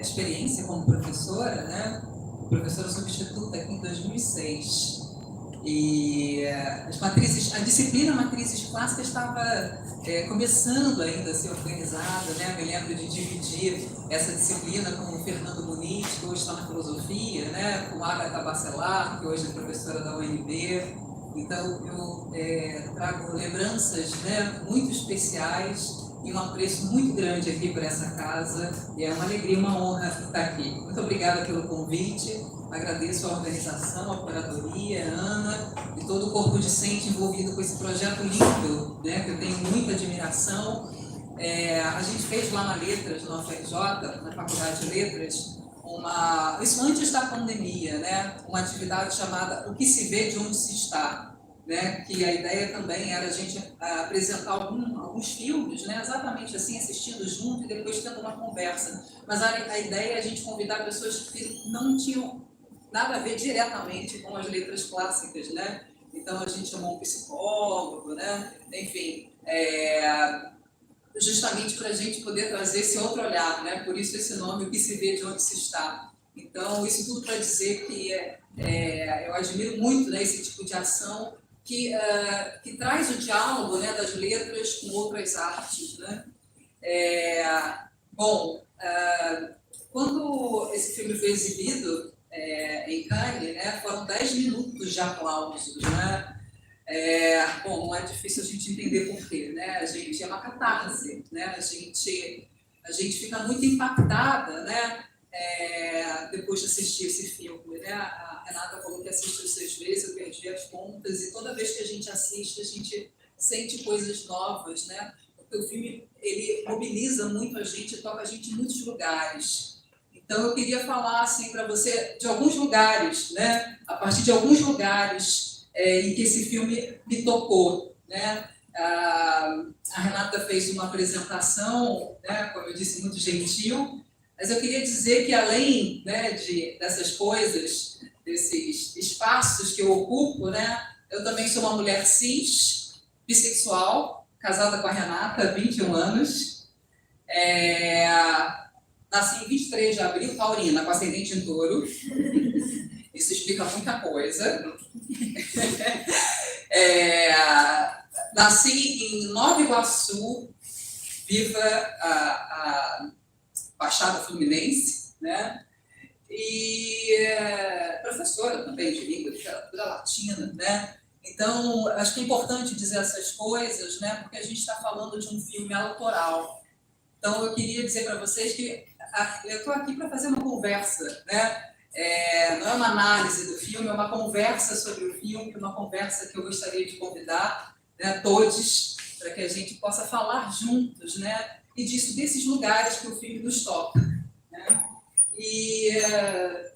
experiência como professora, né? Professora substituta aqui em 2006. E a disciplina Matrizes Clássicas estava começando ainda a ser organizada, né? Me lembro de dividir essa disciplina com o Fernando Muniz, que hoje está na filosofia, né? Com a Agatha Bacelar, que hoje é professora da UNB. Então, eu trago lembranças, né, muito especiais e um apreço muito grande aqui por essa casa. E é uma alegria, uma honra estar aqui. Muito obrigada pelo convite. Agradeço a organização, a curadoria, a Ana e todo o corpo discente envolvido com esse projeto lindo, né, que eu tenho muita admiração. A gente fez lá na Letras, na UFRJ, na Faculdade de Letras, isso antes da pandemia, né, uma atividade chamada O que se vê de onde se está, né, que a ideia também era a gente apresentar alguns filmes, né, exatamente assim, assistindo junto e depois tendo uma conversa. Mas a ideia é a gente convidar pessoas que não tinham nada a ver diretamente com as letras clássicas, né? Então a gente chamou um psicólogo, né? Enfim, justamente para a gente poder trazer esse outro olhar, né? Por isso esse nome, O que se vê de onde se está. Então, isso tudo para dizer que eu admiro muito, né, esse tipo de ação que traz o diálogo, né, das letras com outras artes, né? Quando esse filme foi exibido em Cannes, né, foram 10 minutos de aplausos, né? Não é difícil a gente entender por quê, né? A gente é uma catarse, né? A gente fica muito impactada, né? Depois de assistir esse filme, né? A Renata falou que assistiu 6 vezes, eu perdi as contas, e toda vez que a gente assiste, a gente sente coisas novas, né? Porque o filme, ele mobiliza muito a gente, toca a gente em muitos lugares. Então, eu queria falar, assim, para você de alguns lugares, né? A partir de alguns lugares em que esse filme me tocou, né? A Renata fez uma apresentação, né, como eu disse, muito gentil, mas eu queria dizer que além, né, dessas coisas, desses espaços que eu ocupo, né, eu também sou uma mulher cis, bissexual, casada com a Renata há 21 anos, nasci em 23 de abril, taurina, com ascendente em touro. Isso explica muita coisa. Nasci em Nova Iguaçu, viva a Baixada Fluminense, né? E professora também de língua e literatura latina, né? Então, acho que é importante dizer essas coisas, né? Porque a gente está falando de um filme autoral. Então, eu queria dizer para vocês que eu estou aqui para fazer uma conversa, né? Não é uma análise do filme, é uma conversa sobre o filme, uma conversa que eu gostaria de convidar, né, todos, para que a gente possa falar juntos, né? E desses lugares que o filme nos toca, né? E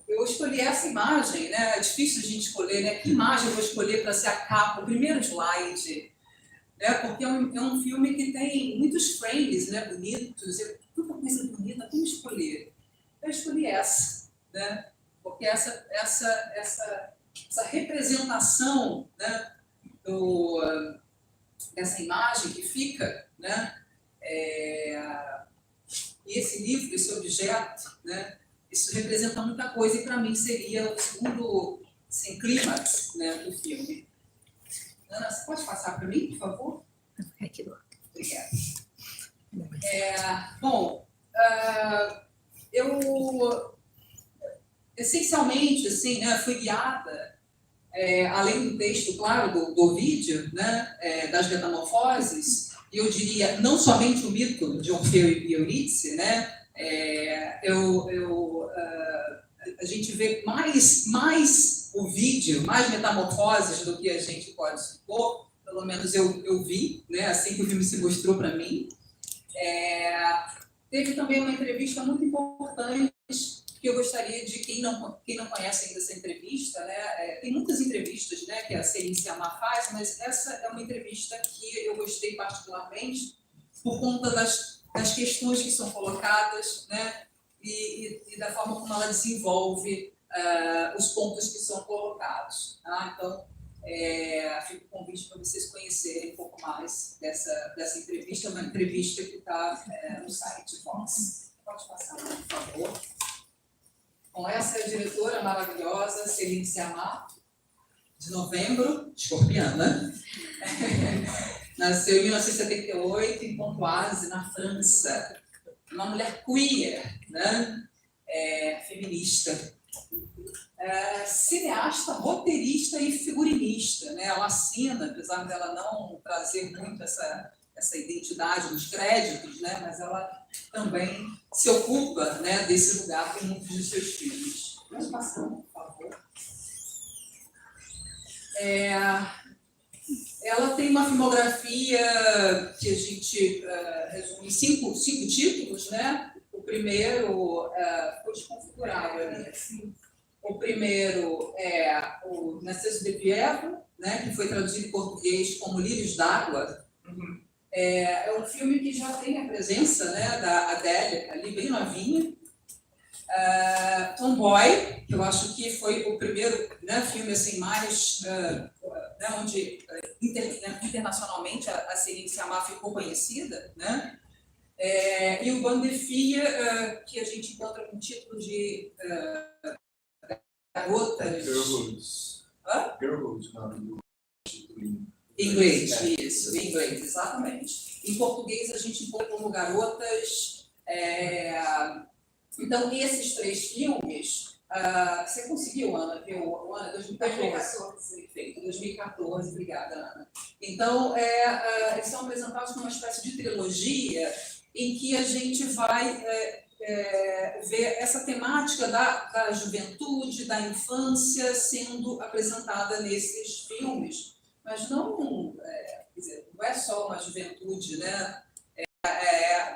eu escolhi essa imagem, né? É difícil a gente escolher, né? Que imagem eu vou escolher para ser a capa, o primeiro slide, né? Porque é um filme que tem muitos frames, né, bonitos, tanta coisa bonita, como escolher? Eu escolhi essa, né? Porque essa representação, né, dessa imagem que fica, né, e esse livro, esse objeto, né, isso representa muita coisa e para mim seria o segundo, assim, clímax, né, do filme. Ana, você pode passar para mim, por favor? Aqui do lado. Obrigada. Eu essencialmente, assim, né, fui guiada, além do texto, claro, do vídeo, né, das metamorfoses, e eu diria, não somente o mito de Orfeu e Eurídice, né, a gente vê mais o vídeo, mais metamorfoses do que a gente pode supor, pelo menos eu vi, né, assim que o filme se mostrou para mim. Teve também uma entrevista muito importante que eu gostaria de, quem não conhece ainda essa entrevista, né, tem muitas entrevistas, né, que a Céline Sciamma faz, mas essa é uma entrevista que eu gostei particularmente por conta das questões que são colocadas, né, e da forma como ela desenvolve os pontos que são colocados. Tá? Então, fica o convite para vocês conhecerem um pouco mais dessa entrevista, uma entrevista que está no site Vox. Pode passar, por favor. Bom, essa é a diretora maravilhosa, Céline Sciamma, de novembro, escorpiana. Nasceu em 1978 em Pontoise, na França. Uma mulher queer, né? Feminista. Cineasta, roteirista e figurinista, né? Ela assina, apesar dela não trazer muito essa identidade nos créditos, né? Mas ela também se ocupa, né, desse lugar em muitos de seus filmes. Vamos passar, por favor. Ela tem uma filmografia que a gente resume em cinco títulos, né? O primeiro foi desconfigurado ali. O primeiro é o Narciso de Piero, né? Que foi traduzido em português como Lírios d'Água. É um filme que já tem a presença, né, da Adele, ali bem novinha. Tomboy, que eu acho que foi o primeiro, né, filme assim, mais né, onde internacionalmente a Céline Sciamma ficou conhecida, né? E o Bande de Filles, que a gente encontra com o título de Garotas... Girlhood, nome do título em inglês, isso, em inglês, exatamente. Em português a gente encontra como Garotas... Então, esses três filmes, você conseguiu, Ana, ver o ano 2014? Perfeito, 2014, obrigada, Ana. Então, eles são apresentados como uma espécie de trilogia em que a gente vai ver essa temática da juventude, da infância sendo apresentada nesses filmes, mas não, quer dizer, não é só uma juventude, né?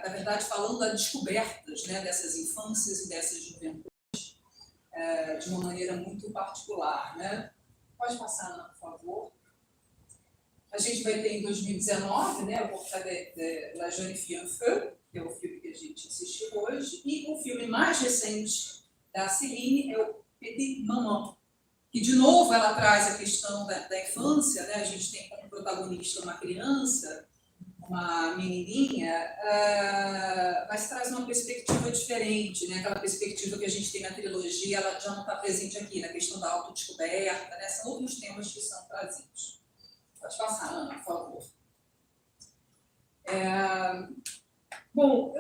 Na verdade, falando das descobertas, né, dessas infâncias e dessas juventudes de uma maneira muito particular, né? Pode passar, Ana, por favor. A gente vai ter em 2019, né, o Portrait de la Jeune Fille en Feu, que é o filme que a gente assistiu hoje, e o filme mais recente da Céline é o Petite Maman, que, de novo, ela traz a questão da infância, né? A gente tem como protagonista uma criança, uma menininha, mas traz uma perspectiva diferente, né? Aquela perspectiva que a gente tem na trilogia, ela já não está presente aqui, na questão da autodescoberta, né? São outros temas que são trazidos. Pode passar, Ana, por favor. Bom,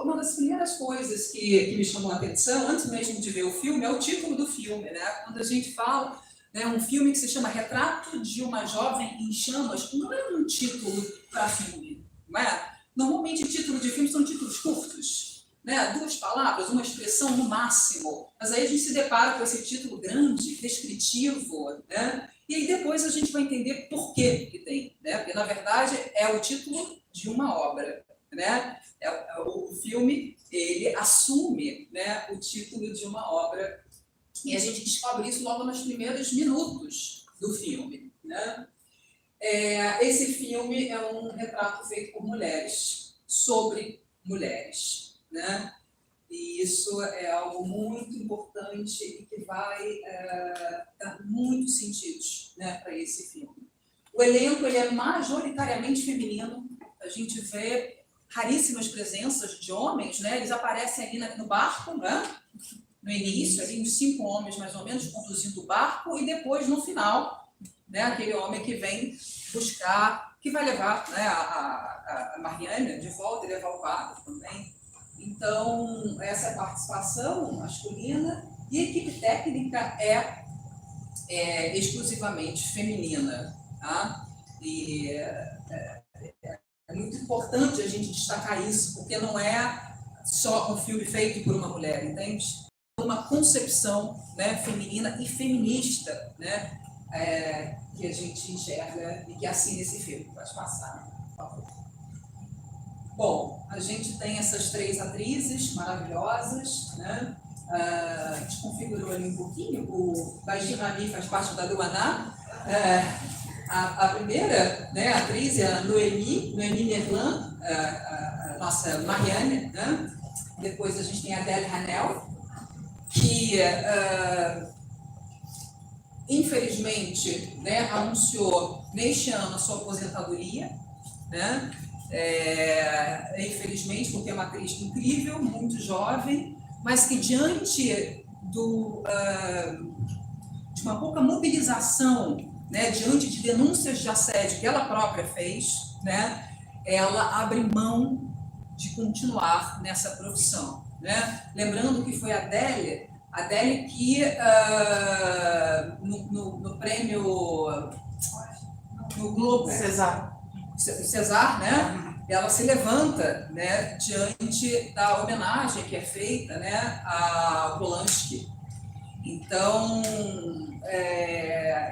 uma das primeiras coisas que me chamou a atenção, antes mesmo de ver o filme, é o título do filme, né? Quando a gente fala, né, um filme que se chama Retrato de uma Jovem em Chamas, não é um título para filme, não é? Normalmente, título de filme são títulos curtos, né? 2 palavras, uma expressão no máximo, mas aí a gente se depara com esse título grande, descritivo, né? E aí depois a gente vai entender por que tem, né? Porque, na verdade, é o título de uma obra, né? O filme, ele assume, né, o título de uma obra, e a gente descobre isso logo nos primeiros minutos do filme, né? Esse filme é um retrato feito por mulheres, sobre mulheres, né? E isso é algo muito importante e que vai dar muitos sentidos, né, para esse filme. O elenco, ele é majoritariamente feminino, a gente vê raríssimas presenças de homens, né? Eles aparecem ali no barco, né? No início, ali uns 5 homens mais ou menos conduzindo o barco, e depois, no final, né, aquele homem que vem buscar, que vai levar, né, a Marianne de volta e levar o quadro também. Então, essa é a participação masculina, e a equipe técnica é exclusivamente feminina, tá? E é muito importante a gente destacar isso, porque não é só um filme feito por uma mulher, entende? Uma concepção, né, feminina e feminista, né, que a gente enxerga e que assina esse filme. Pode passar, por favor. Bom, a gente tem essas 3 atrizes maravilhosas, né? Desconfigurou ali um pouquinho, o Bajir Rami faz parte da Luana. A primeira, né, atriz é a Noémie Merlan, a nossa Marianne, né? Depois a gente tem a Adèle Haenel, que infelizmente, né, anunciou neste ano a sua aposentadoria, né? infelizmente, porque é uma atriz incrível, muito jovem, mas que diante de uma pouca mobilização, né, diante de denúncias de assédio que ela própria fez, né, ela abre mão de continuar nessa profissão, né? Lembrando que foi a Adélia que no prêmio no Globo César, né? Ela se levanta, né, diante da homenagem que é feita, né, a Polanski. Então,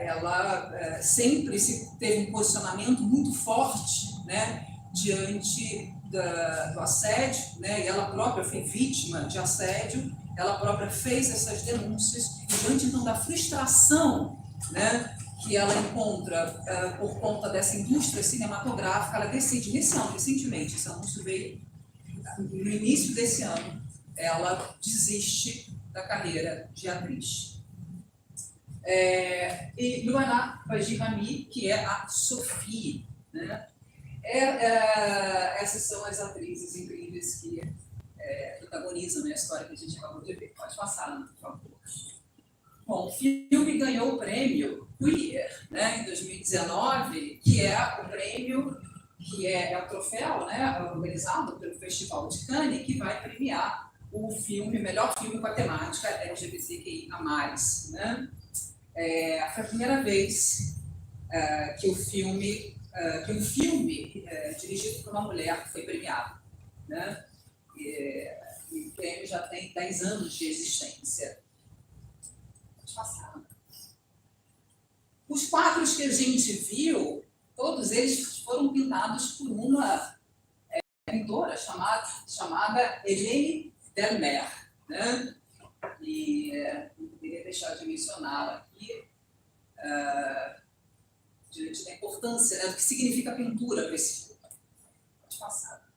ela sempre teve um posicionamento muito forte, né, diante do assédio, né, e ela própria foi vítima de assédio, ela própria fez essas denúncias, e diante então da frustração, né, que ela encontra por conta dessa indústria cinematográfica, ela decide, nesse ano, recentemente, esse anúncio veio no início desse ano, ela desiste da carreira de atriz. E Luana Bajirami, que é a Sophie, né? Essas são as atrizes incríveis que protagonizam, né, a história que a gente acabou de ver. Pode passar, por favor. Bom, o filme ganhou o prêmio Queer, né, em 2019, que é o prêmio, que é o troféu, né, organizado pelo Festival de Cannes, que vai premiar o melhor filme com a temática LGBTQIA+, né? Foi a primeira vez que um filme dirigido por uma mulher foi premiado, né? E o prêmio já tem 10 anos de existência. Pode passar. Os quadros que a gente viu, todos eles foram pintados por uma pintora chamada Hélène Delmer, né? E não poderia deixar de mencioná-la aqui, diante da importância, né, do que significa a pintura para esse filme. Pode passar.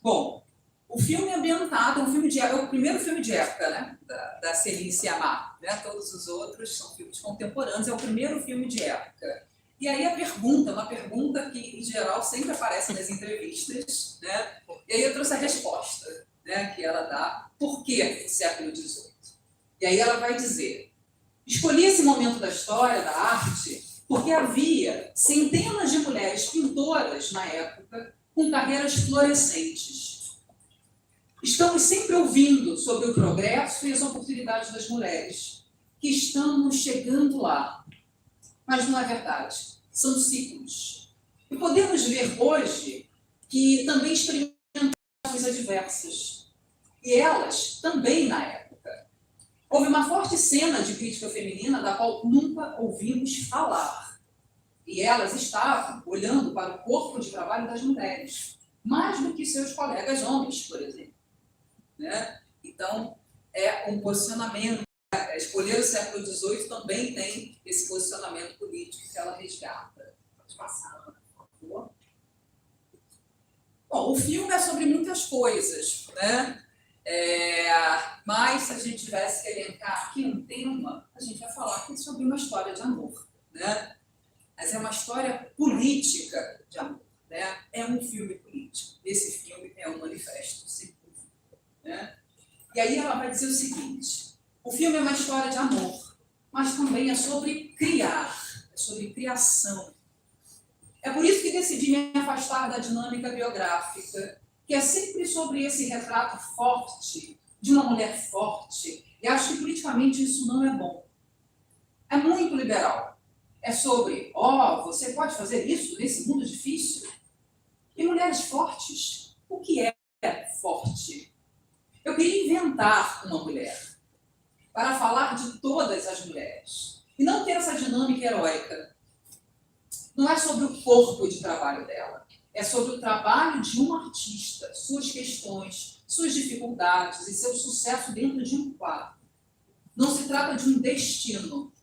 Bom, o filme é ambientado, é o primeiro filme de época, né, da Céline Sciamma, né? Todos os outros são filmes contemporâneos, é o primeiro filme de época. E aí uma pergunta que, em geral, sempre aparece nas entrevistas, né? E aí eu trouxe a resposta, né, que ela dá, por que o século XVIII? E aí ela vai dizer, escolhi esse momento da história, da arte, porque havia centenas de mulheres pintoras na época com carreiras florescentes. Estamos sempre ouvindo sobre o progresso e as oportunidades das mulheres, que estamos chegando lá. Mas não é verdade, são ciclos. E podemos ver hoje que também experimentamos coisas adversas. E elas também na época. Houve uma forte cena de crítica feminina da qual nunca ouvimos falar. E elas estavam olhando para o corpo de trabalho das mulheres, mais do que seus colegas homens, por exemplo. Né? Então, é um posicionamento. Escolher o século XVIII também tem esse posicionamento político que ela resgata. Pode passar, por favor. Bom, o filme é sobre muitas coisas, né? Mas se a gente tivesse que elencar aqui um tema, a gente vai falar aqui sobre uma história de amor, né? Mas é uma história política de amor, né? É um filme político. Esse filme é um manifesto, sem dúvida, né? E aí ela vai dizer o seguinte: o filme é uma história de amor, mas também é sobre criar, é sobre criação. É por isso que decidi me afastar da dinâmica biográfica, que é sempre sobre esse retrato forte, de uma mulher forte, e acho que politicamente isso não é bom. É muito liberal. É sobre, você pode fazer isso nesse mundo difícil? E mulheres fortes? O que é forte? Eu queria inventar uma mulher para falar de todas as mulheres. E não ter essa dinâmica heróica. Não é sobre o corpo de trabalho dela. É sobre o trabalho de um artista, suas questões, suas dificuldades e seu sucesso dentro de um quadro. Não se trata de um destino.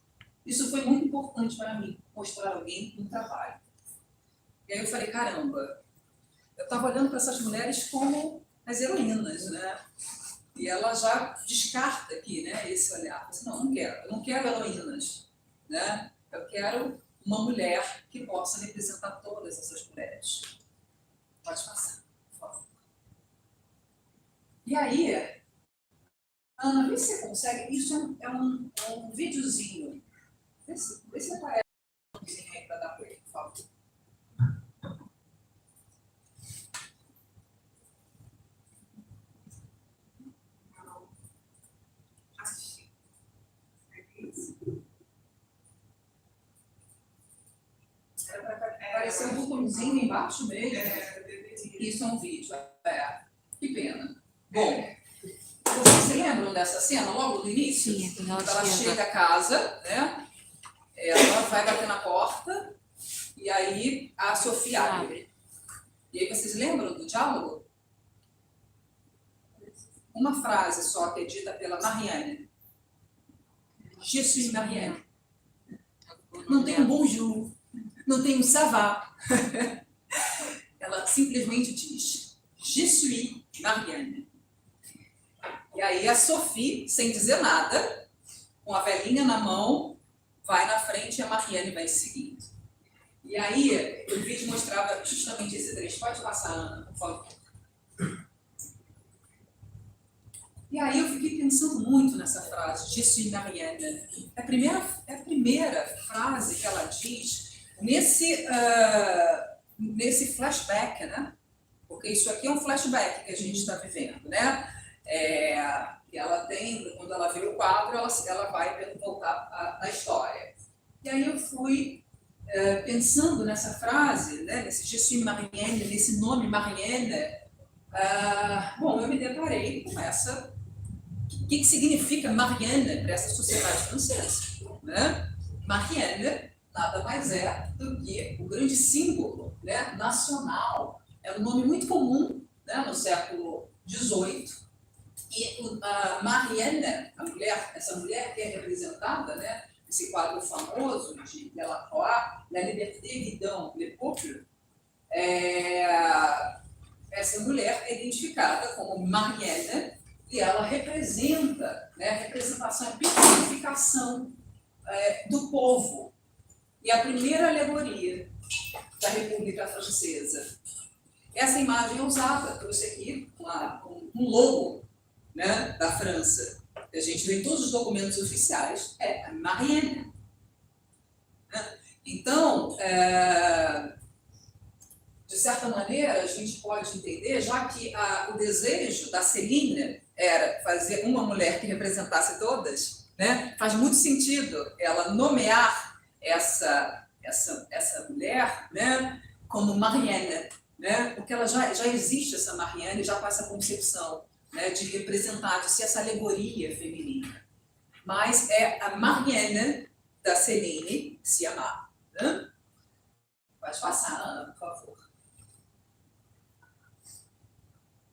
Isso foi muito importante para mim, mostrar alguém no trabalho. E aí eu falei, caramba, eu estava olhando para essas mulheres como as heroínas, né? E ela já descarta aqui, né, esse olhar. Disse, não quero. Eu não quero heroínas, né? Eu quero uma mulher que possa representar todas essas mulheres. Pode passar, por favor. E aí, Ana, vê se você consegue. Isso é um videozinho. Vê se aparece um videozinho aí para dar para ele, por favor. Apareceu um botãozinho embaixo mesmo. Isso é um vídeo. Que pena. Bom, vocês se lembram dessa cena logo no início? Sim, quando Quando ela chega a casa, né? Ela vai bater na porta e aí a Sofia abre. E aí vocês lembram do diálogo? Uma frase só que é dita pela Marianne. Je suis Marianne. Não tem um bonjour, não tem um ça va. Ela simplesmente diz, je suis Marianne. E aí a Sophie, sem dizer nada, com a velhinha na mão, vai na frente e a Marianne vai seguindo. E aí o vídeo mostrava justamente esse trecho. Pode passar, Ana, por favor. E aí eu fiquei pensando muito nessa frase, je suis Marianne. É a primeira frase que ela diz nesse flashback, né? Porque isso aqui é um flashback que a gente está vivendo, né? E ela tem, quando ela vê o quadro, ela vai voltar à história. E aí eu fui pensando nessa frase, né? Nesse je suis Marianne, nesse nome Marianne. Bom, eu me deparei com essa. O que significa Marianne para essa sociedade francesa? Né? Marianne nada mais é do que o grande símbolo, né, nacional. É um nome muito comum, né, no século XVIII. E a Marianne, essa mulher que é representada, né, nesse quadro famoso de Delacroix, La Liberté guidant le peuple, essa mulher é identificada como Marianne e ela representa, né, a representação, a personificação do povo. E a primeira alegoria da República Francesa. Essa imagem é usada, trouxe aqui um logo, né, da França, que a gente vê em todos os documentos oficiais, é a Marianne. Né? Então, de certa maneira, a gente pode entender, já que o desejo da Céline era fazer uma mulher que representasse todas, né, faz muito sentido ela nomear essa mulher, né, como Marianne, né, porque ela já existe, essa Marianne, já com essa concepção, né, de representar, de ser essa alegoria feminina. Mas é a Marianne da Céline Sciamma. Né? Pode passar, Ana, por favor.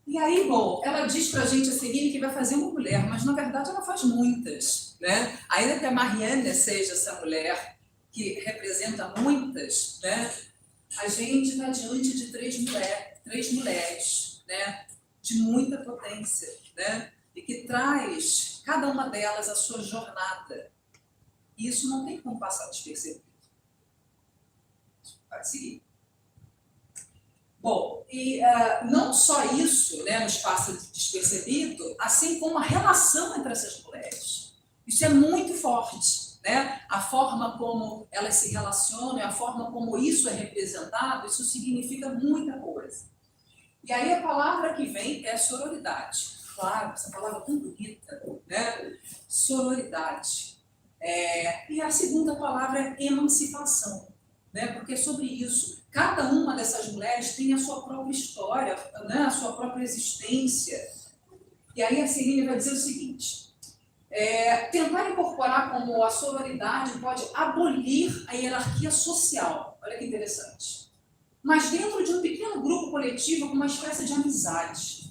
E aí, bom, ela diz pra gente a Céline que vai fazer uma mulher, mas na verdade ela faz muitas, né? Ainda que a Marianne seja essa mulher que representa muitas, né? A gente está diante de três mulheres, né? De muita potência, né? E que traz, cada uma delas, a sua jornada. E isso não tem como passar despercebido. Pode seguir. Bom, e não só isso, né, nos passa despercebido, assim como a relação entre essas mulheres. Isso é muito forte, né? A forma como elas se relacionam, a forma como isso é representado, isso significa muita coisa. E aí a palavra que vem é sororidade. Claro, essa palavra tão bonita, né? Sororidade. E a segunda palavra é emancipação, né? Porque é sobre isso. Cada uma dessas mulheres tem a sua própria história, né? A sua própria existência. E aí a Céline vai dizer o seguinte: tentar incorporar como a sororidade pode abolir a hierarquia social. Olha que interessante. Mas dentro de um pequeno grupo coletivo com uma espécie de amizade.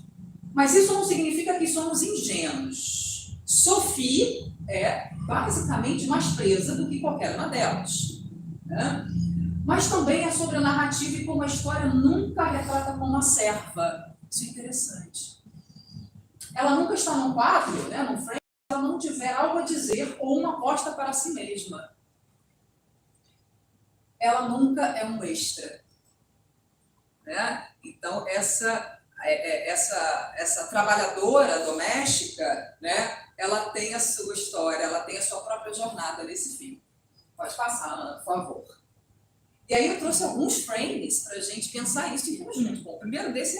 Mas isso não significa que somos ingênuos. Sophie é basicamente mais presa do que qualquer uma delas. Né? Mas também é sobre a narrativa e como a história nunca a retrata como uma serva. Isso é interessante. Ela nunca está num quadro, né, num frame, se ela não tiver algo a dizer ou uma aposta para si mesma. Ela nunca é um extra. né? Então, essa trabalhadora doméstica, né, ela tem a sua história, ela tem a sua própria jornada nesse filme. Pode passar, Ana, por favor. E aí eu trouxe alguns frames para a gente pensar isso em conjunto. Bom, o primeiro deles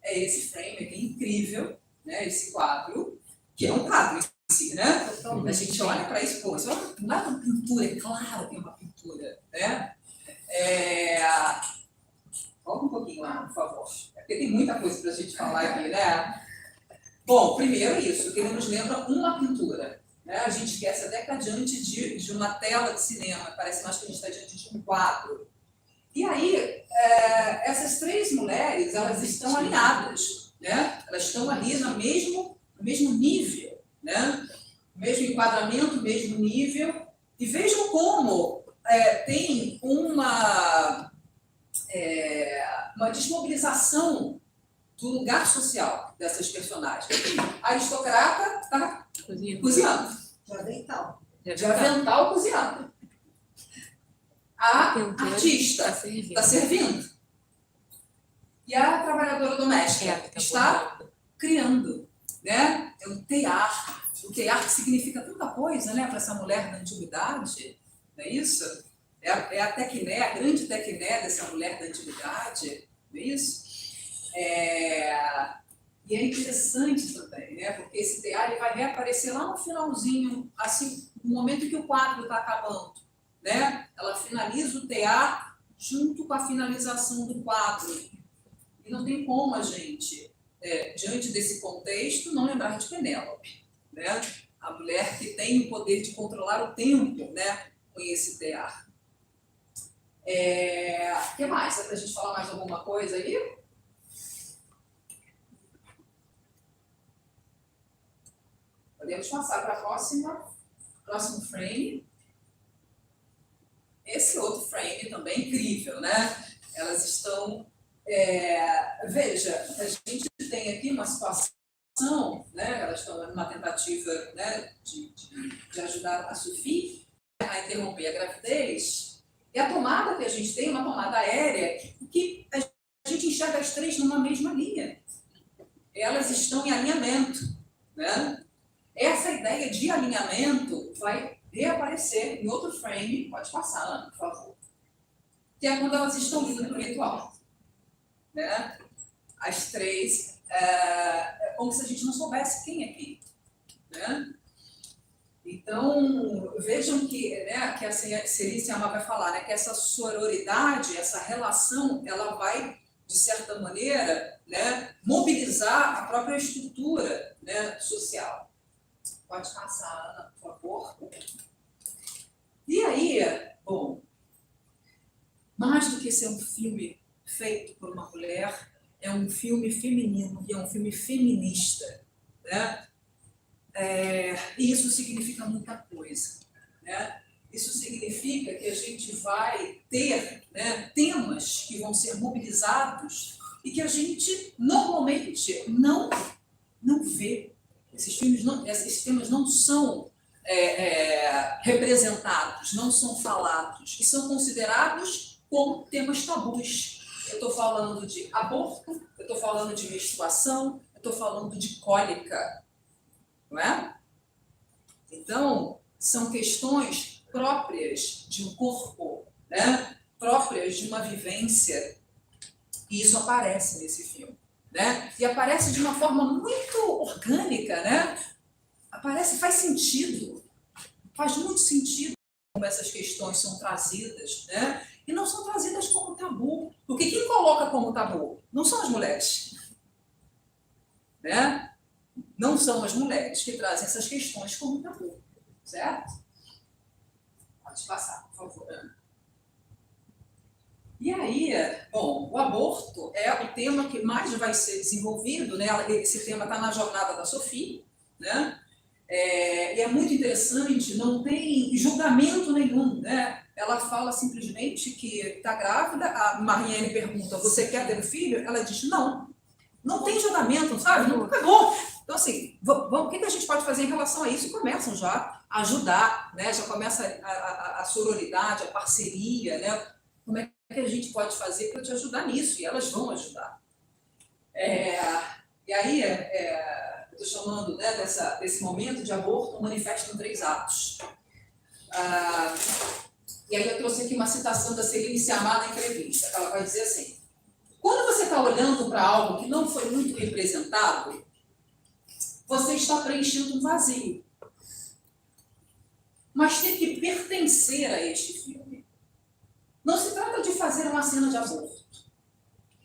é esse frame aqui, incrível, né, esse quadro, que é um quadro em si, né? Então, a gente olha para isso, pô, isso não é uma pintura, é claro que é uma pintura, né? Volta um pouquinho lá, por favor. Porque tem muita coisa para a gente falar aqui, né? Bom, primeiro isso, que ele nos lembra uma pintura. Né? A gente esquece até que está diante de uma tela de cinema, parece mais que a gente está diante de um quadro. E aí, essas três mulheres, elas estão alinhadas, né? Elas estão ali no mesmo nível, né? Mesmo enquadramento, mesmo nível. E vejam como tem uma desmobilização do lugar social dessas personagens. A aristocrata está cozinhando. De avental cozinhando. A artista está servindo. E a trabalhadora doméstica está criando. Né? É um tear. O tear que significa tanta coisa, né, para essa mulher da antiguidade. Não é isso? É a tecné, a grande tecné dessa mulher da antiguidade. Não é isso? E é interessante também, né? Porque esse tear ele vai reaparecer lá no finalzinho, assim, no momento que o quadro está acabando. Né? Ela finaliza o tear junto com a finalização do quadro. E não tem como a gente, diante desse contexto, não lembrar de Penélope. Né? A mulher que tem o poder de controlar o tempo, né? Com esse tear. O que mais? É para a gente falar mais alguma coisa aí? Podemos passar para próximo frame. Esse outro frame também é incrível, né? Elas estão... veja, a gente tem aqui uma situação, né? Elas estão numa tentativa, né, de ajudar a Sophie a interromper a gravidez. E a tomada que a gente tem é uma tomada aérea que a gente enxerga as três numa mesma linha. Elas estão em alinhamento, né? Essa ideia de alinhamento vai reaparecer em outro frame, pode passar, Ana, por favor, que é quando elas estão indo para o ritual. Né? As três, como se a gente não soubesse quem é quem. Né? Então, vejam que a Celine Sciamma vai falar, né, que essa sororidade, essa relação, ela vai, de certa maneira, né, mobilizar a própria estrutura, né, social. Pode passar, Ana, por favor. E aí, bom, mais do que ser um filme feito por uma mulher, é um filme feminino e é um filme feminista. Né? E isso significa muita coisa. Né? Isso significa que a gente vai ter, né, temas que vão ser mobilizados e que a gente normalmente não vê. Esses temas não são representados, não são falados e são considerados como temas tabus. Eu estou falando de aborto, eu estou falando de menstruação, eu estou falando de cólica. Não é? Então, são questões próprias de um corpo, né? Próprias de uma vivência. E isso aparece nesse filme. Né? E aparece de uma forma muito orgânica, né? Faz sentido, faz muito sentido como essas questões são trazidas, né? E não são trazidas como tabu, porque quem coloca como tabu não são as mulheres, né? Não são as mulheres que trazem essas questões como tabu, certo? Pode passar, por favor, Ana. E aí, bom, o aborto é o tema que mais vai ser desenvolvido, né? Esse tema está na jornada da Sophie, né? E é muito interessante, não tem julgamento nenhum, né? Ela fala simplesmente que está grávida, a Marianne pergunta, você quer ter um filho? Ela diz, não tem julgamento, sabe? Não pegou. Então, assim, o que a gente pode fazer em relação a isso? E começam já a ajudar, né? Já começa a sororidade, a parceria, né? Como é que que a gente pode fazer para te ajudar nisso? E elas vão ajudar. E aí, eu estou chamando, né, desse momento de aborto, um manifesto em 3 atos. E aí eu trouxe aqui uma citação da Celine Sciamma na entrevista, que ela vai dizer assim: quando você está olhando para algo que não foi muito representado, você está preenchendo um vazio. Mas tem que pertencer a este filme. Não se trata de fazer uma cena de aborto.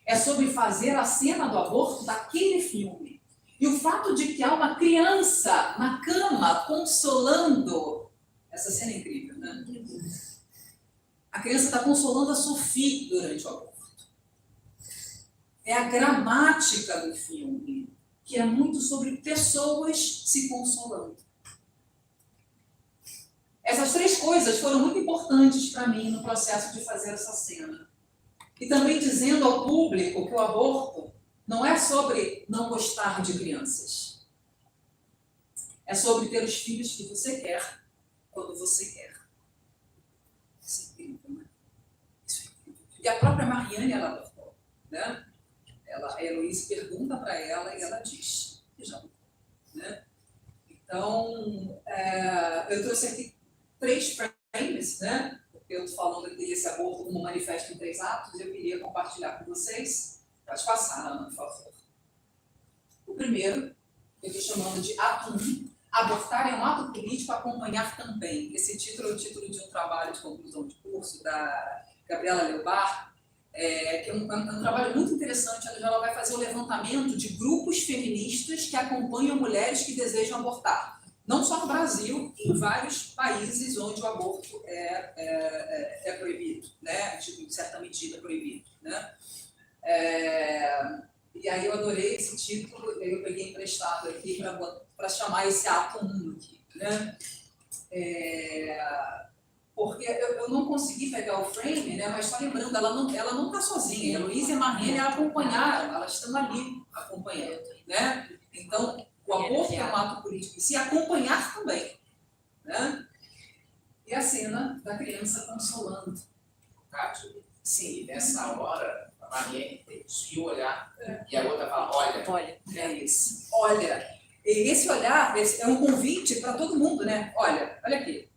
É sobre fazer a cena do aborto daquele filme. E o fato de que há uma criança na cama consolando. Essa cena é incrível, né? A criança está consolando a Sophie durante o aborto. É a gramática do filme, que é muito sobre pessoas se consolando. Essas 3 coisas foram muito importantes para mim no processo de fazer essa cena. E também dizendo ao público que o aborto não é sobre não gostar de crianças. É sobre ter os filhos que você quer, quando você quer. Isso é incrível, né? Isso é incrível. E a própria Marianne, ela abortou, né? A Heloíse pergunta para ela e ela diz que já abortou, né? Então, eu trouxe aqui 3 frames, né? Porque eu estou falando aqui desse aborto como manifesto em 3 atos, eu queria compartilhar com vocês. Pode passar, Ana, por favor. O primeiro, eu estou chamando de ato 1. Abortar é um ato político, acompanhar também. Esse título é o título de um trabalho de conclusão de curso da Gabriela Leobar, que é um trabalho muito interessante, onde ela vai fazer o levantamento de grupos feministas que acompanham mulheres que desejam abortar. Não só no Brasil, em vários países onde o aborto é proibido, né? De certa medida proibido, né? E aí eu adorei esse título, e aí eu peguei emprestado aqui para chamar esse ato 1 aqui, né? Porque eu não consegui pegar o frame, né? Mas só lembrando, ela não está sozinha. A Heloíse e a Marlene a acompanharam, elas estão ali acompanhando, né? Então, o aborto é um ato político e se acompanhar também, né? E a cena da criança consolando. Cátia, Sim, e nessa hora, a Mariane desvia o olhar e a outra fala, olha. É isso. Olha, e esse olhar é um convite para todo mundo, né? Olha aqui,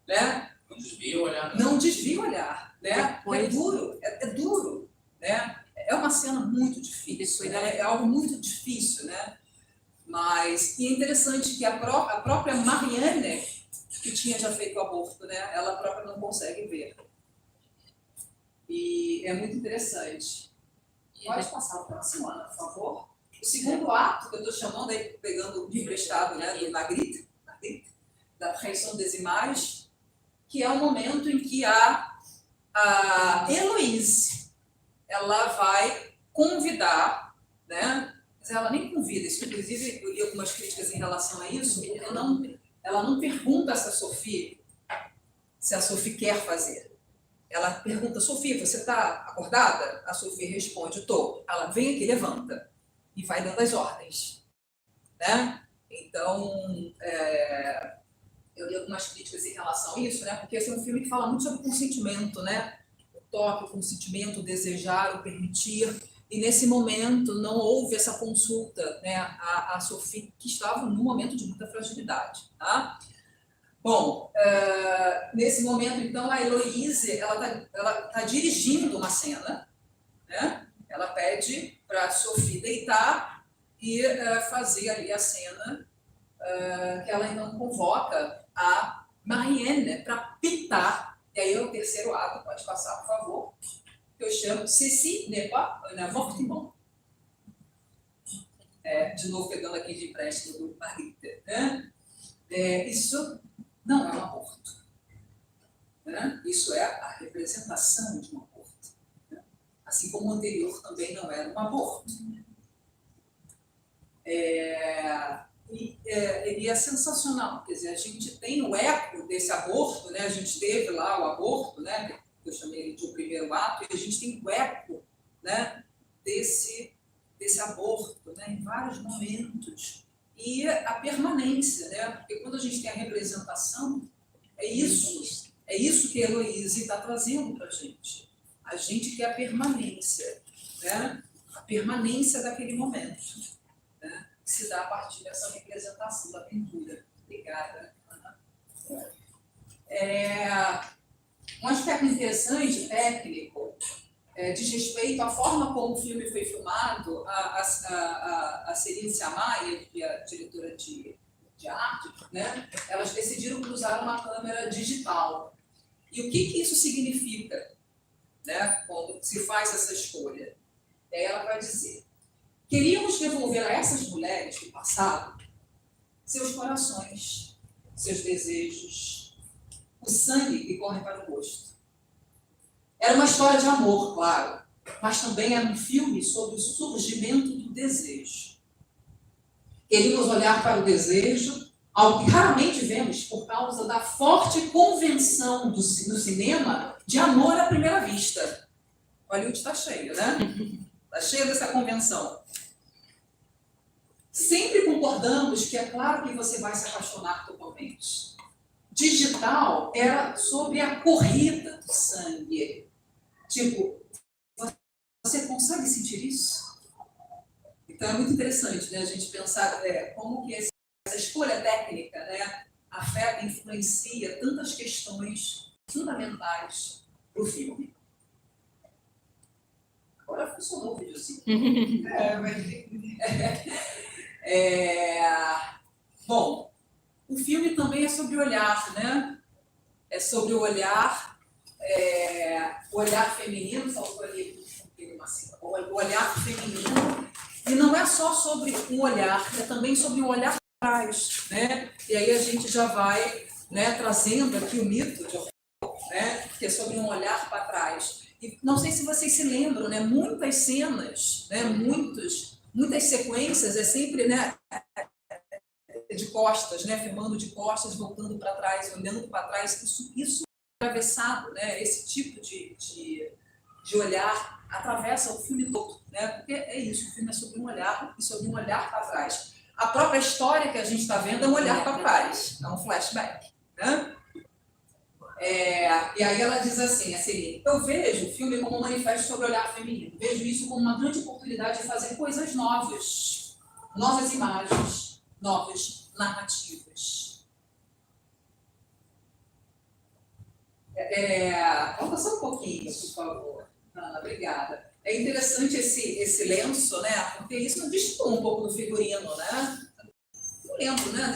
né? Não desvia o olhar. Não desvia o olhar, né? É duro, né? É uma cena muito difícil, né? É algo muito difícil, né? Mas e é interessante que a própria Marianne, que tinha já feito o aborto, né? Ela própria não consegue ver. E é muito interessante. Pode passar para a próxima, Ana, por favor. O segundo ato, que eu estou chamando aí, pegando o emprestado, né, do Magritte, da Tradução des Images, que é o momento em que a Heloíse, ela vai convidar, né? Mas ela nem convida, isso inclusive eu li algumas críticas em relação a isso, ela não pergunta se a Sophie quer fazer. Ela pergunta, Sophie, você está acordada? A Sophie responde, estou. Ela vem aqui, levanta e vai dando as ordens, né? Então, eu li algumas críticas em relação a isso, né? Porque esse é um filme que fala muito sobre consentimento, né? O toque, o consentimento, o desejar, o permitir. E nesse momento não houve essa consulta, né? A Sophie, que estava num momento de muita fragilidade, tá? Bom, nesse momento, então, a Heloíse, ela tá dirigindo uma cena, né? Ela pede para a Sophie deitar e fazer ali a cena, que ela então convoca a Marianne para pitar. E aí é o terceiro ato, pode passar, por favor, que eu chamo Ceci n'est pas un avortement. De novo, pegando aqui de empréstimo do Magritte, né? Isso não é um aborto, né? Isso é a representação de um aborto, né? Assim como o anterior também não era um aborto. E é sensacional, quer dizer, a gente tem o eco desse aborto, né? A gente teve lá o aborto, né? Eu chamei ele de o primeiro ato, e a gente tem o eco, né? desse aborto, né? Em vários momentos. E a permanência, né? Porque quando a gente tem a representação, é isso que a Heloíse está trazendo para a gente. A gente quer a permanência, né? A permanência daquele momento, né? Que se dá a partir dessa representação da pintura. Obrigada, Ana. Um aspecto interessante, técnico, diz respeito à forma como o filme foi filmado. A Celine Sciamma, que é a diretora de arte, né? Elas decidiram usar uma câmera digital. E o que isso significa, né, quando se faz essa escolha? Daí ela vai dizer: queríamos devolver a essas mulheres do passado seus corações, seus desejos, o sangue que corre para o rosto. Era uma história de amor, claro, mas também era um filme sobre o surgimento do desejo. Queríamos olhar para o desejo, algo que raramente vemos por causa da forte convenção do cinema de amor à primeira vista. Hollywood está cheio, né? Está cheio dessa convenção. Sempre concordamos que é claro que você vai se apaixonar totalmente. Digital era sobre a corrida do sangue. Tipo, você consegue sentir isso? Então é muito interessante, né, a gente pensar como que essa escolha técnica, né, afeta, influencia tantas questões fundamentais para o filme. Agora funcionou o videozinho. Bom, o filme também é sobre olhar, né? É sobre o olhar feminino, faltou ali o olhar feminino, e não é só sobre um olhar, é também sobre um olhar para trás, né? E aí a gente já vai, né, trazendo aqui o mito de Orfeu, né, que é sobre um olhar para trás. E não sei se vocês se lembram, né, muitas cenas, né, muitas sequências é sempre, né, de costas, né, filmando de costas, voltando para trás, olhando para trás, isso atravessado, né, esse tipo de olhar atravessa o filme todo, né, porque é isso, o filme é sobre um olhar e sobre um olhar para trás. A própria história que a gente está vendo é um olhar para trás, é um flashback, né? E aí ela diz assim, eu vejo o filme como um manifesto sobre o olhar feminino, vejo isso como uma grande oportunidade de fazer coisas novas, novas imagens, novas narrativas. Vamos passar um pouquinho, por favor. Ana, obrigada. É interessante esse lenço, né? Porque isso dispõe um pouco do figurino, né? Eu lembro, né,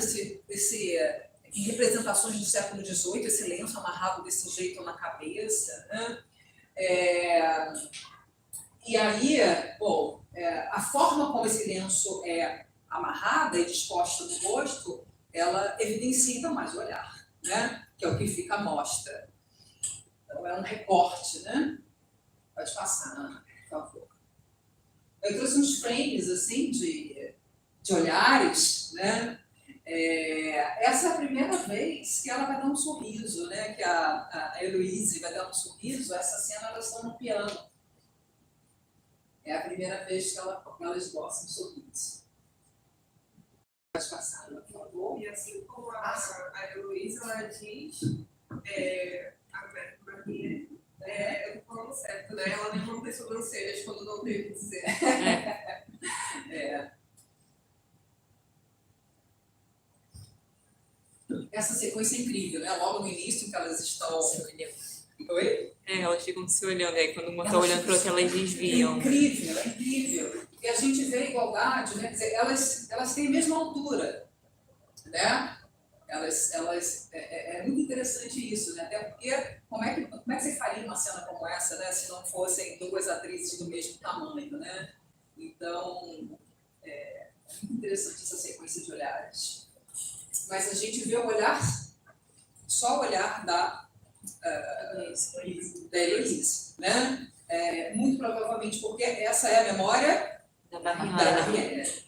em representações do século XVIII, esse lenço amarrado desse jeito na cabeça, né? E aí, a forma como esse lenço é amarrada e disposta no rosto, ela evidencia ainda mais o olhar, né? Que é o que fica à mostra. Então, é um recorte, né? Pode passar, Ana, por favor. Eu trouxe uns frames, assim, de olhares, né? Essa é a primeira vez que ela vai dar um sorriso, né? Que a Heloíse vai dar um sorriso. Essa cena, elas estão no piano. É a primeira vez que elas gostam de sorriso. Pode passar, por favor. E assim como a Heloísa, ela diz, a Maria, eu tô falando certo, né? Ela levanta as sobrancelhas quando não tem o que dizer. Essa sequência é incrível, né? Logo no início que elas estão... Oi? Elas ficam se olhando, aí quando uma está olhando para outra, elas desviam. É incrível. E a gente vê a igualdade, né? Quer dizer, elas têm a mesma altura, né? É muito interessante isso, né? Até porque como é que você faria uma cena como essa, né? Se não fossem duas atrizes do mesmo tamanho, né? Então, é muito interessante essa sequência de olhares. Mas a gente vê só o olhar da Heloíse, né? Muito provavelmente porque essa é a memória Da da Mariana. Mariana.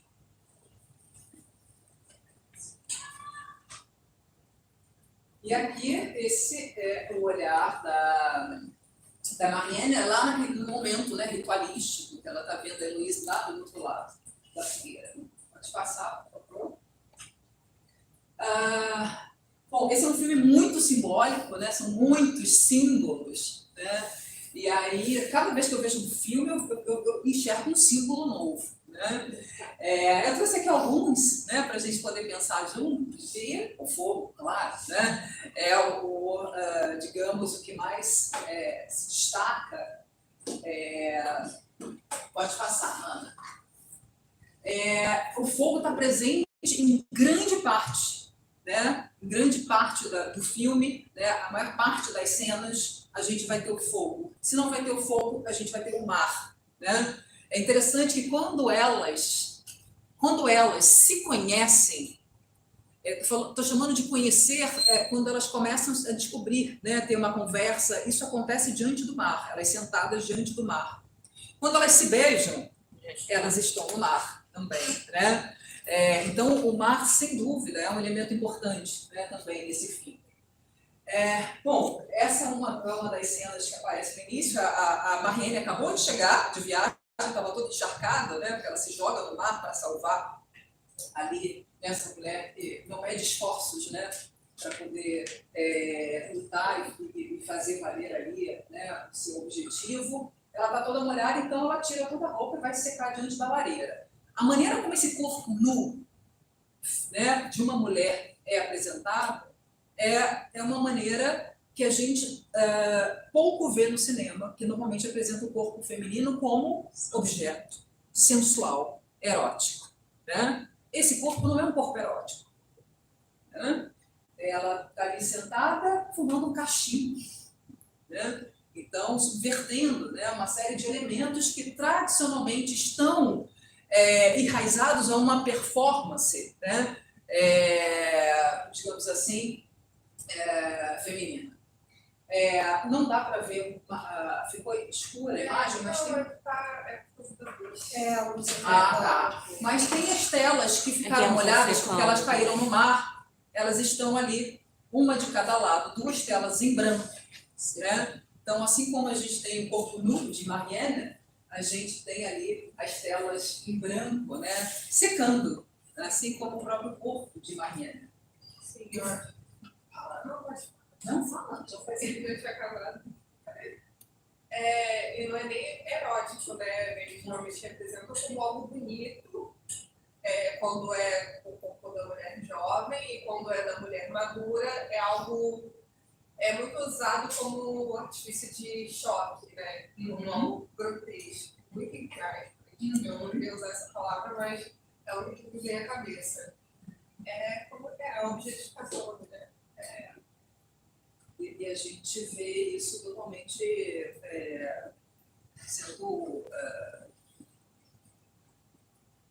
E aqui, esse é o olhar da Mariana lá no momento, né, ritualístico, que ela está vendo a Heloíse lá do outro lado da fogueira. Pode passar, por favor. Bom, esse é um filme muito simbólico, né? São muitos símbolos, né? E aí, cada vez que eu vejo um filme, eu enxergo um símbolo novo. Né? Eu trouxe aqui alguns, né, para a gente poder pensar juntos, e o fogo, claro, né, digamos, o que mais se destaca. Pode passar, Ana. O fogo está presente em grande parte, né, em grande parte do filme, né, a maior parte das cenas, a gente vai ter o fogo. Se não vai ter o fogo, a gente vai ter o mar, né? É interessante que quando elas se conhecem, estou chamando de conhecer, quando elas começam a descobrir, né, ter uma conversa, isso acontece diante do mar, elas sentadas diante do mar. Quando elas se beijam, elas estão no mar também, né? Então, o mar, sem dúvida, é um elemento importante, né, também nesse filme. Bom, essa é uma das cenas que aparece no início. A Marianne acabou de chegar de viagem, estava toda encharcada, né, porque ela se joga no mar para salvar ali essa mulher que não mede esforços, né, para poder lutar e fazer valer ali, né, o seu objetivo. Ela está toda molhada, então ela tira toda a roupa e vai se secar diante da lareira. A maneira como esse corpo nu, né, de uma mulher é apresentado é uma maneira que a gente pouco vê no cinema, que normalmente apresenta o corpo feminino como objeto sensual, erótico. Né? Esse corpo não é um corpo erótico. Né? Ela está ali sentada fumando um cachimbo. Né? Então, subvertendo, né, uma série de elementos que tradicionalmente estão enraizados a uma performance, né, digamos assim, feminina. Não dá para ver, ficou escura a imagem, mas tem... tá. Mas tem as telas que ficaram molhadas porque elas caíram no mar, elas estão ali, uma de cada lado, duas telas em branco. Né? Então, assim como a gente tem o corpo nu de Marianne, a gente tem ali as telas em branco, né, secando, assim como o próprio corpo de Marianne. Sim, Não fala, já foi. eu tinha acabado. E não é nem erótico, né? Eles normalmente representam como algo bonito, quando é o corpo da mulher jovem, e quando é da mulher madura, é algo muito usado como artifício de choque, né? Como algo grotesco, muito incrível. Eu não queria usar essa palavra, mas é o que me vem à cabeça. Como é a objetificação, né? E a gente vê isso totalmente sendo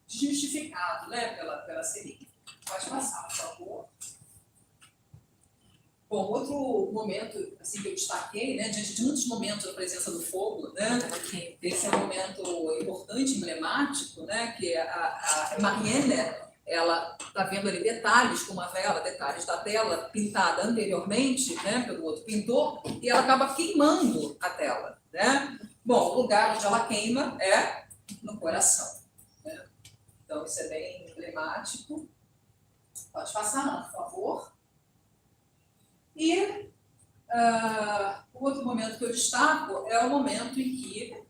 justificado, né, pela Celine. Pode passar, por favor. Bom, outro momento assim, que eu destaquei, né, diante de muitos momentos da presença do fogo, né, esse é um momento importante, emblemático, né, que a Marianne, ela está vendo ali detalhes com uma vela, detalhes da tela pintada anteriormente, né, pelo outro pintor, e ela acaba queimando a tela. Né? Bom, o lugar onde ela queima é no coração. Né? Então, isso é bem emblemático. Pode passar, por favor. E o outro momento que eu destaco é o momento em que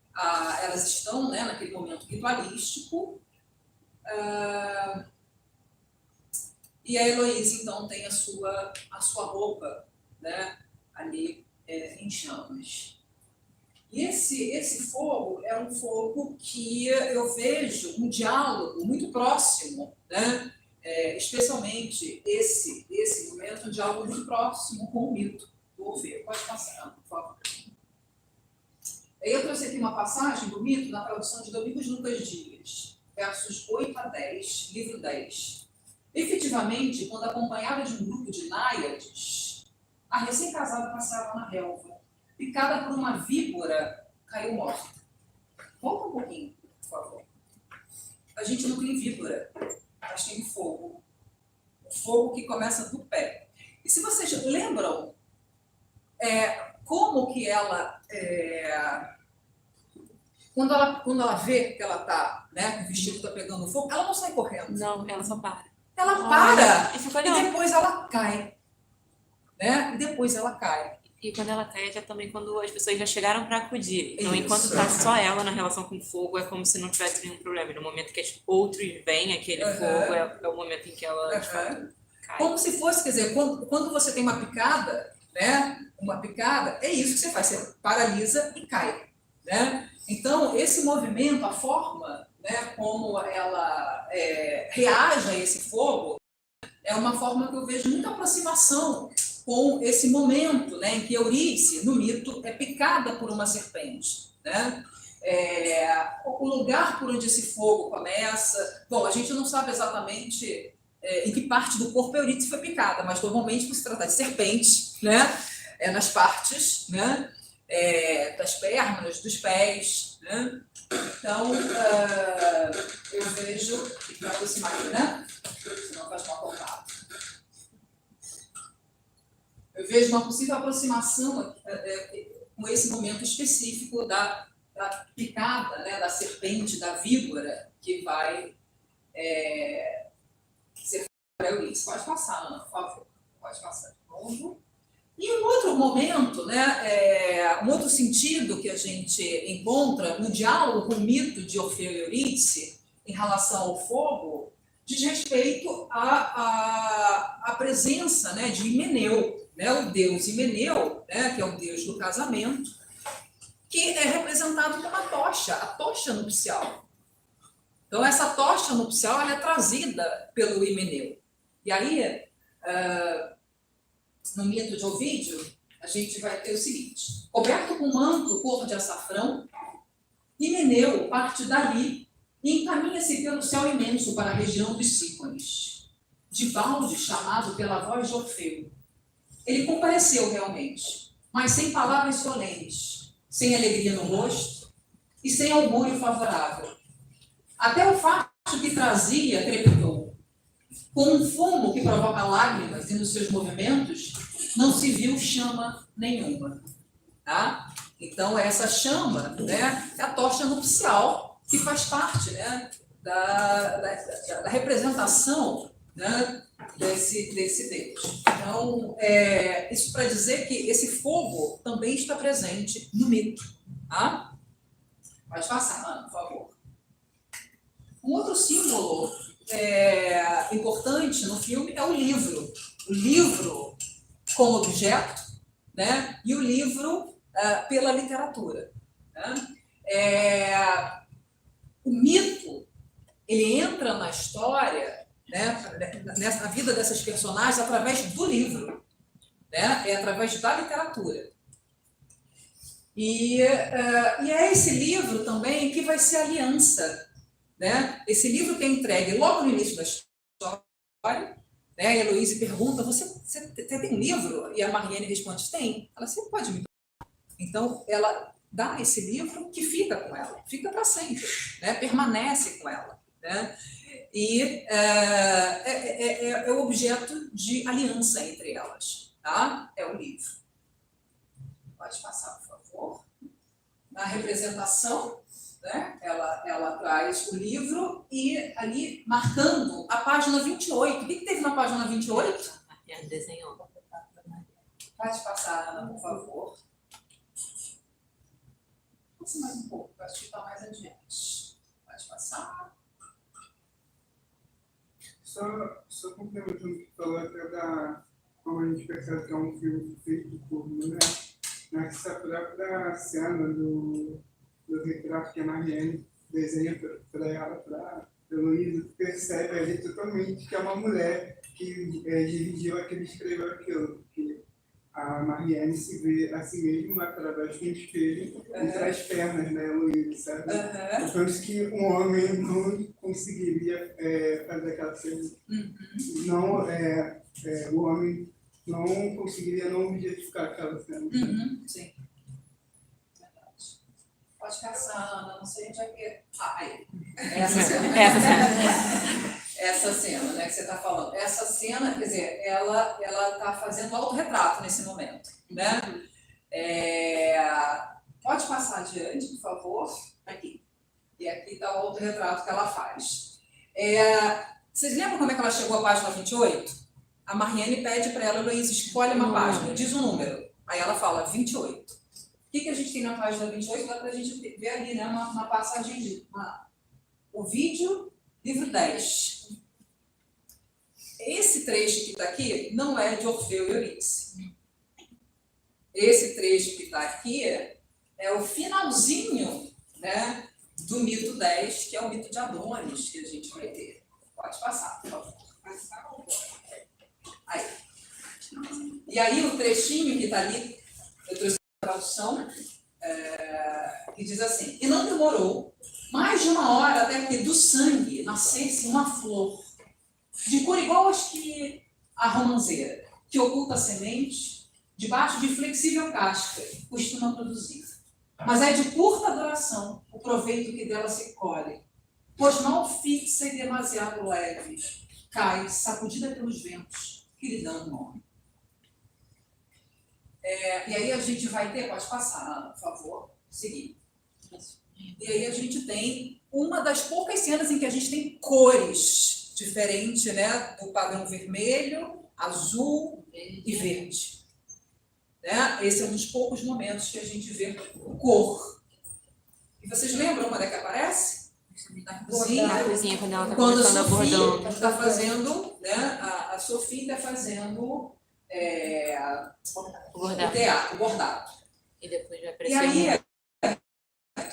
elas estão, né, naquele momento ritualístico, e a Heloísa, então, tem a sua roupa, né, ali em chamas. E esse fogo é um fogo que eu vejo um diálogo muito próximo, né, especialmente esse momento, um diálogo muito próximo com o mito do Orfeu. Pode passar, por favor. Eu trouxe aqui uma passagem do mito na tradução de Domingos Lucas Dias, versos 8 a 10, livro 10. Efetivamente, quando acompanhada de um grupo de náiades, a recém-casada passeava na relva, picada por uma víbora, caiu morta. Volta um pouquinho, por favor. A gente não tem víbora, mas tem fogo. O fogo que começa do pé. E se vocês lembram como que ela... Quando ela vê que ela está, né, que o vestido está pegando fogo, ela não sai correndo. Não, ela só para. Ela para e e depois ela cai. Né? E depois ela cai. E quando ela cai, já também quando as pessoas já chegaram para acudir. Então, Isso. enquanto tá só ela na relação com o fogo, é como se não tivesse nenhum problema. E no momento que os outros veem aquele fogo, é o momento em que ela, de fato, cai. Como se fosse, quer dizer, quando você tem uma picada, né? Uma picada, é isso que você faz, você paralisa e cai, né? Então, esse movimento, a forma, né, como ela reage a esse fogo, é uma forma que eu vejo muita aproximação com esse momento, né, em que Eurídice, no mito, é picada por uma serpente, né? O lugar por onde esse fogo começa, bom, a gente não sabe exatamente em que parte do corpo Eurídice foi picada, mas normalmente por se tratar de serpente, né, nas partes, né, das pernas, dos pés, né? Então, eu vejo, vou aproximar aqui, né? Senão faz mal contato. Eu vejo uma possível aproximação com esse momento específico da picada, né, da serpente, da víbora, que vai ser para Eurídice. Pode passar, Ana, por favor. Pode passar de novo. E um outro momento, né, um outro sentido que a gente encontra no diálogo com o mito de Orfeu e Eurídice em relação ao fogo, diz respeito à presença, né, de Himeneu, né, o deus Himeneu, né, que é o deus do casamento, que é representado com uma tocha, a tocha nupcial. Então, essa tocha nupcial ela é trazida pelo Himeneu. E aí, no mito de Ovídio, a gente vai ter o seguinte: coberto com manto cor de açafrão, Himeneu parte dali e encaminha-se pelo céu imenso para a região dos Sícones. De balde, chamado pela voz de Orfeu. Ele compareceu realmente, mas sem palavras solenes, sem alegria no rosto e sem augúrio favorável. Até o fato que trazia crepitou. Com um fumo que provoca lágrimas e nos seus movimentos, não se viu chama nenhuma. Tá? Então, essa chama, né, é a tocha nupcial, que faz parte, né, da representação, né, desse Deus. Então, isso para dizer que esse fogo também está presente no mito. Tá? Pode passar, Ana, por favor. Um outro símbolo importante no filme é o livro. O livro como objeto, né, e o livro pela literatura. Né? O mito, ele entra na história, né, na vida dessas personagens através do livro, né? É através da literatura. E é esse livro também que vai ser aliança, né? Esse livro que é entregue logo no início da história, né? A Heloísa pergunta: você tem um livro? E a Mariane responde: tem. Ela: você pode me dar? Então, ela dá esse livro que fica com ela, fica para sempre, né? Permanece com ela, né? E é o objeto de aliança entre elas, tá? É o livro. Pode passar, por favor. Na representação, né? Ela traz o livro e ali marcando a página 28. O que teve na página 28? Mariane desenhou. Pode passar, Ana, por favor. Passa mais um pouco, para estar mais adiante. Pode passar. Só complementando o que falou até como a gente percebe que é um filme feito por mulher, nessa própria cena do retrato que a Mariane desenha para ela, para Heloísa, percebe ali totalmente que é uma mulher que dirigiu aquilo, escreveu aquilo, que a Mariane se vê a si mesma através de um espelho entre as pernas da Heloísa, sabe? Eu penso que um homem não conseguiria fazer aquela cena. Não, o homem não conseguiria não objetificar aquela cena. Sim. Verdade. Pode passar, Ana, não sei onde é que... aí. Essa cena. Essa cena, né, que você está falando. Essa cena, quer dizer, ela está fazendo autorretrato nesse momento, né? Pode passar adiante, por favor. Aqui. E aqui está o autorretrato que ela faz. Vocês lembram como é que ela chegou à página 28? A Mariane pede para ela: Heloísa, escolhe uma página, diz um número. Aí ela fala 28. O que a gente tem na página 28? Dá para a gente ver ali, né, uma passagem de o vídeo, livro 10. Esse trecho que está aqui não é de Orfeu e Eurídice. Esse trecho que está aqui é o finalzinho, né, do mito 10, que é o mito de Adonis, que a gente vai ter. Pode passar, por favor. Aí. E aí o trechinho que está ali, eu trouxe a tradução, que diz assim: e não demorou mais de 1 hora até que do sangue nascesse uma flor, de cor igual às que a romanceira, que oculta a semente debaixo de flexível casca, costuma produzir. Mas é de curta duração o proveito que dela se colhe, pois mal fixa e demasiado leve, cai, sacudida pelos ventos, que lhe dão nome. E aí a gente vai ter, pode passar, Ana, por favor, seguir. E aí a gente tem uma das poucas cenas em que a gente tem cores diferentes, né, do padrão vermelho, azul e verde. Né? Esse é um dos poucos momentos que a gente vê cor. E vocês lembram quando é que aparece? Na cozinha. Na cozinha, quando ela está Quando a começando a Sofia bordando. está fazendo, né, a Sofia está fazendo O o bordado. teatro, o bordado. E depois vai E aparecer aí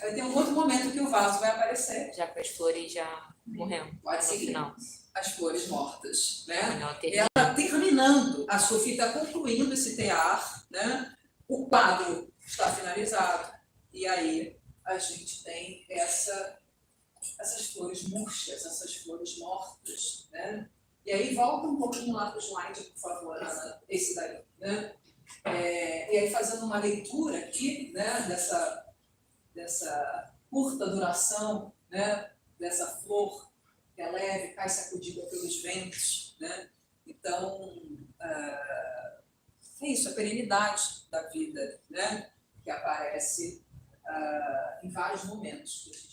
vai ter um outro momento que o vaso vai aparecer. já com as flores já morrendo Pode no seguir. final. As flores mortas, né? Quando ela termina. Ela terminando, a Sofia está concluindo esse tear, né? O quadro está finalizado, e aí a gente tem essas flores murchas, essas flores mortas, né? E aí volta um pouquinho lá para o slide, por favor, Ana, esse daí, né? E aí fazendo uma leitura aqui, né, dessa curta duração, né, dessa flor que é leve, cai sacudida pelos ventos, né? Então, é isso, a perenidade da vida, né? Que aparece em vários momentos que a gente